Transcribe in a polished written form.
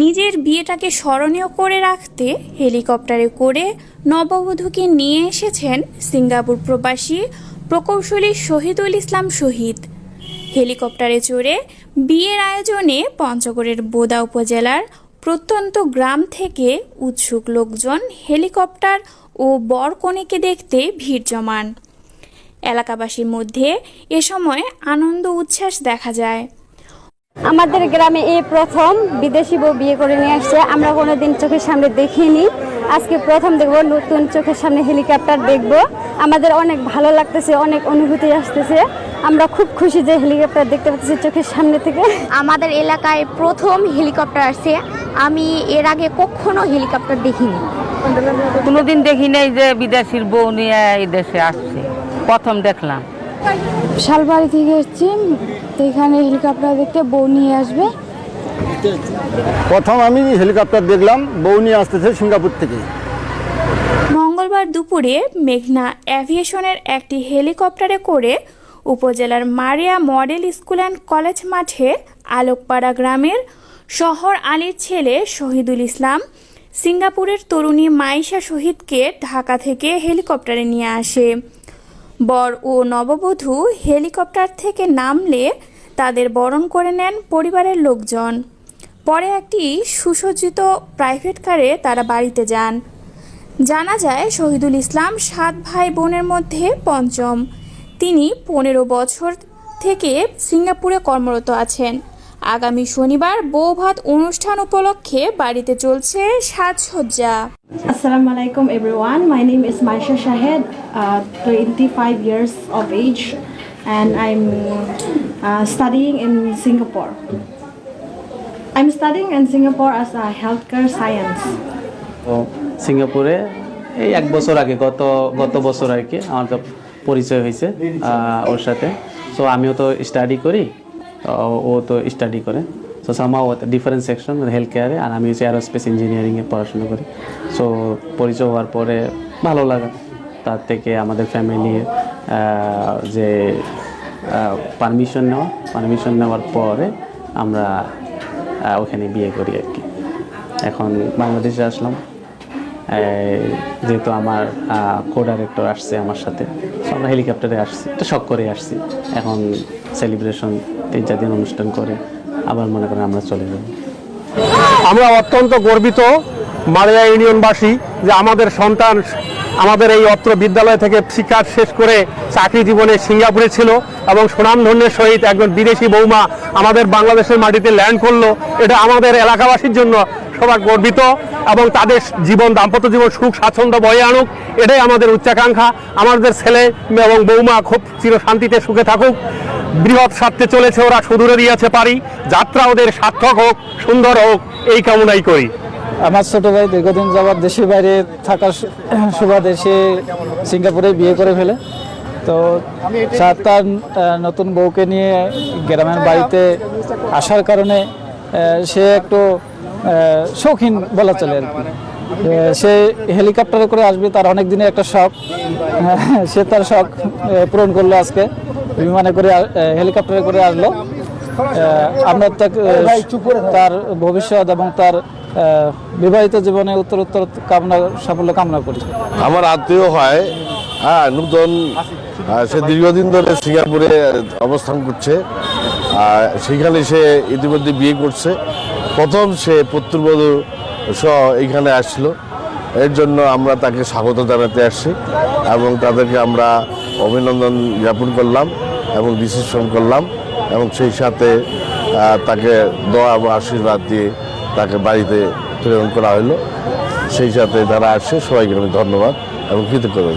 নিজের বিয়েটাকে স্মরণীয় করে রাখতে হেলিকপ্টারে করে নববধূকে নিয়ে এসেছেন সিঙ্গাপুর প্রবাসী প্রকৌশলী শহীদুল ইসলাম শহীদ। হেলিকপ্টারে চড়ে বিয়ের আয়োজনে পঞ্চগড়ের বোদা উপজেলার প্রত্যন্ত গ্রাম থেকে উৎসুক লোকজন হেলিকপ্টার ও বরকনেকে দেখতে ভিড় জমান। এলাকাবাসীর মধ্যে এ সময় আনন্দ উচ্ছ্বাস দেখা যায়। আমাদের গ্রামে এই প্রথম বিদেশি বউ বিয়ে করে নিয়ে আসছে। আমরা কোনোদিন চোখের সামনে দেখিনি, আজকে প্রথম দেখবো, নতুন চোখের সামনে হেলিকপ্টার দেখবো। আমাদের অনেক ভালো লাগতেছে, অনেক অনুভূতি আসতেছে। আমরা খুব খুশি যে হেলিকপ্টার দেখতে পাচ্ছি চোখের সামনে থেকে। আমাদের এলাকায় প্রথম হেলিকপ্টার আসছে। আমি এর আগে কখনো হেলিকপ্টার দেখিনি, কোনোদিন দেখি নাই যে বিদেশির বউ নিয়ে এই দেশে আসছে, প্রথম দেখলাম। শালবাড়ি থেকে এসেছি, এখানে হেলিকপ্টার দেখতে বউ নিয়ে আসবে। প্রথম আমি হেলিকপ্টার দেখলাম, বউ নিয়ে আসতেছে সিঙ্গাপুর থেকে। মঙ্গলবার দুপুরে মেঘনা অ্যাভিয়েশনের একটি হেলিকপ্টারে করে উপজেলার মারিয়া মডেল স্কুল অ্যান্ড কলেজ মাঠে আলোকপাড়া গ্রামের শহর আলীর ছেলে শহীদুল ইসলাম সিঙ্গাপুরের তরুণী মাইশা শহীদকে ঢাকা থেকে হেলিকপ্টারে নিয়ে আসে। বর ও নববধূ হেলিকপ্টার থেকে নামলে তাদের বরণ করে নেন পরিবারের লোকজন। পরে একটি সুসজ্জিত প্রাইভেট কারে তারা বাড়িতে যান। জানা যায় শহীদুল ইসলাম 7 ভাই বোনের মধ্যে পঞ্চম। তিনি 15 বছর থেকে সিঙ্গাপুরে কর্মরত আছেন। আগামী শনিবার বৌভাত অনুষ্ঠান উপলক্ষে বাড়িতে চলছে সাজসজ্জা। Assalamu alaikum everyone. My name is Maisha Shahed, 25 years of age, and I'm studying in Singapore. I'm studying in Singapore as a healthcare science. সিঙ্গাপুরে এই 1 বছর আগে গত বছর আর কি আমার তো পরিচয় হয়েছে ওর সাথে। সো আমিও তো স্টাডি করি, ও তো স্টাডি করে। So somehow different section health কেয়ারে, আর আমি হচ্ছে অ্যারোস্পেস ইঞ্জিনিয়ারিংয়ে পড়াশোনা করি। সো পরিচয় হওয়ার পরে ভালো লাগা, তার থেকে আমাদের ফ্যামিলির যে পারমিশন নেওয়ার পরে আমরা ওখানে বিয়ে করি আর কি। এখন বাংলাদেশে আসলাম, যেহেতু আমার কো ডাইরেক্টর আসছে আমার সাথে, আমরা হেলিকপ্টারে আসছি, এটা শখ করে আসছি। এখন সেলিব্রেশন 3-4 দিন অনুষ্ঠান করে আবার মনে করেন আমরা চলে যাব। আমরা অত্যন্ত গর্বিত মারিয়া ইউনিয়নবাসী যে আমাদের সন্তান আমাদের এই অত্র বিদ্যালয় থেকে শিক্ষা শেষ করে চাকরি জীবনে সিঙ্গাপুরে ছিল এবং সুনামধন্যের সহিত একজন বিদেশি বৌমা আমাদের বাংলাদেশের মাটিতে ল্যান্ড করলো। এটা আমাদের এলাকাবাসীর জন্য সবাই গর্বিত এবং তাদের দাম্পত্য জীবন সুখ স্বাচ্ছন্দ্য বয়ে আনুক, এটাই আমাদের উচ্চাকাঙ্ক্ষা। আমাদের ছেলে এবং বৌমা খুব চিরশান্তিতে সুখে থাকুক। বৃহৎ স্বার্থে চলেছে ওরা, সুদূরে দিয়েছে পারি, যাত্রা ওদের সার্থক হোক, সুন্দর হোক, এই কামনাই করি। আমার ছোট ভাই দীর্ঘদিন যাবৎ দেশের বাইরে থাকার সুবাদে সে সিঙ্গাপুরে বিয়ে করে ফেলে। তো তার নতুন বউকে নিয়ে গ্রামের বাড়িতে আসার কারণে সে একটু শৌখিন বলা চলে আর কি। সে হেলিকপ্টারে করে আসবে, তার অনেক দিনের একটা শখ। সে তার শখ পূরণ করলো, আজকে বিমানে করে হেলিকপ্টারে করে আসলো। আমরা তার ভবিষ্যৎ এবং তার বিবাহিত জীবনে উত্তরোত্তর সাফল্য কামনা করি। আমার আত্মীয় হয়, নূতন, সে দীর্ঘদিন ধরে সিঙ্গাপুরে অবস্থান করছে। সেখানে সে ইতিমধ্যে বিয়ে করছে। প্রথম সে পুত্রবধূ সহ এইখানে আসলো, এর জন্য আমরা তাকে স্বাগত জানাতে আসছি এবং তাদেরকে আমরা অভিনন্দন জ্ঞাপন করলাম এবং রিসিপশন করলাম এবং সেই সাথে তাকে দোয়া এবং আশীর্বাদ দিয়ে তাকে বাড়িতে প্রেরণ করা হলো। সেই সাথে যারা আসছে সবাইকে আমি ধন্যবাদ এবং কৃতজ্ঞতা।